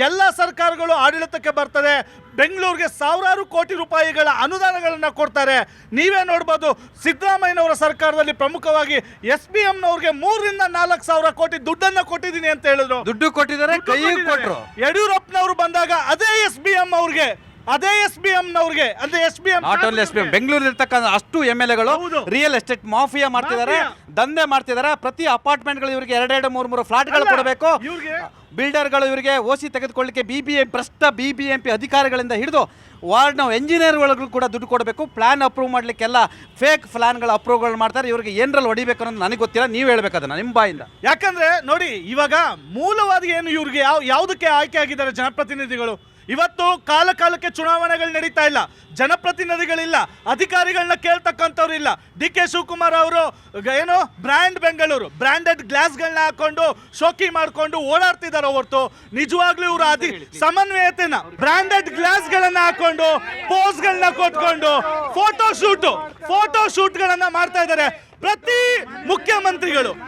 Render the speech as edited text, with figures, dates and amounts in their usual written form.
ಎಲ್ಲ ಸರ್ಕಾರಗಳು ಆಡಳಿತಕ್ಕೆ ಬರ್ತದೆ, ಬೆಂಗಳೂರಿಗೆ ಸಾವಿರಾರು ಕೋಟಿ ರೂಪಾಯಿಗಳ ಅನುದಾನಗಳನ್ನು ಕೊಡ್ತಾರೆ. ನೀವೇ ನೋಡ್ಬೋದು, ಸಿದ್ದರಾಮಯ್ಯನವರ ಸರ್ಕಾರದಲ್ಲಿ ಪ್ರಮುಖವಾಗಿ SBMನವ್ರಿಗೆ 3 ರಿಂದ 4 ಸಾವಿರ ಕೋಟಿ ದುಡ್ಡನ್ನು ಕೊಟ್ಟಿದ್ದೀನಿ ಅಂತ ಹೇಳಿದ್ರು. ದುಡ್ಡು ಕೊಟ್ಟಿದ್ದಾರೆ, ಕೈ ಕೊಟ್ಟರು. ಯಡಿಯೂರಪ್ಪನವರು ಬಂದಾಗ ಅದೇ SBM ಅವ್ರಿಗೆ, ಅಂದ್ರೆ ನಾಟ್ ಓನ್ಲಿ SBM, ಬೆಂಗಳೂರು ಇರ್ತಕ್ಕಂಥ ಅಷ್ಟು MLAಗಳು ರಿಯಲ್ ಎಸ್ಟೇಟ್ ಮಾಫಿಯಾ ಮಾಡ್ತಿದ್ದಾರೆ, ದಂಧೆ ಮಾಡ್ತಿದ್ದಾರೆ. ಪ್ರತಿ ಅಪಾರ್ಟ್ಮೆಂಟ್ಗಳು ಇವರಿಗೆ 2-3 ಫ್ಲಾಟ್ಗಳು ಕೊಡಬೇಕು. ಬಿಲ್ಡರ್ಗಳು ಇವರಿಗೆ OC ತೆಗೆದುಕೊಳ್ಳಿಕ್ಕೆ BBMP ಅಧಿಕಾರಿಗಳಿಂದ ಹಿಡಿದು ವಾರ್ಡ್ನ ಎಂಜಿನಿಯರ್ಗಳಿಗೂ ಕೂಡ ದುಡ್ಡು ಕೊಡಬೇಕು. ಪ್ಲಾನ್ ಅಪ್ರೂವ್ ಮಾಡಲಿಕ್ಕೆಲ್ಲ ಫೇಕ್ ಪ್ಲಾನ್ಗಳ ಅಪ್ರೂವ್ಗಳು ಮಾಡ್ತಾರೆ. ಇವರಿಗೆ ಏನರಲ್ಲಿ ಹೊಡಿಬೇಕು ಅನ್ನೋದು ನನಗೆ ಗೊತ್ತಿಲ್ಲ, ನೀವು ಹೇಳ್ಬೇಕು ಅದನ್ನ ನಿಮ್ಮ ಬಾಯಿಂದ. ಯಾಕಂದ್ರೆ ನೋಡಿ, ಇವಾಗ ಮೂಲವಾದಿ ಏನು, ಇವ್ರಿಗೆ ಯಾವುದಕ್ಕೆ ಆಯ್ಕೆ ಆಗಿದ್ದಾರೆ ಜನಪ್ರತಿನಿಧಿಗಳು? ಇವತ್ತು ಕಾಲಕ್ಕೆ ಚುನಾವಣೆಗಳು ನಡೀತಾ ಇಲ್ಲ, ಜನಪ್ರತಿನಿಧಿಗಳಿಲ್ಲ, ಅಧಿಕಾರಿಗಳನ್ನ ಕೇಳ್ತಕ್ಕಂಥವ್ರು ಇಲ್ಲ. DK ಶಿವಕುಮಾರ್ ಅವರು ಏನು ಬ್ರ್ಯಾಂಡ್ ಬೆಂಗಳೂರು ಬ್ರ್ಯಾಂಡೆಡ್ ಗ್ಲಾಸ್ಗಳನ್ನ ಹಾಕೊಂಡು ಶೋಕಿ ಮಾಡ್ಕೊಂಡು ಓಡಾಡ್ತಿದ್ದಾರೆ ಹೊರತು ನಿಜವಾಗ್ಲೂ ಇವರು ಸಮನ್ವಯತೆನ ಬ್ರ್ಯಾಂಡೆಡ್ ಗ್ಲಾಸ್ಗಳನ್ನ ಹಾಕೊಂಡು ಪೋಸ್ಗಳನ್ನ ಕೊಟ್ಕೊಂಡು ಫೋಟೋ ಶೂಟ್ಗಳನ್ನ ಮಾಡ್ತಾ ಇದ್ದಾರೆ. ಪ್ರತಿ ಮುಖ್ಯಮಂತ್ರಿಗಳು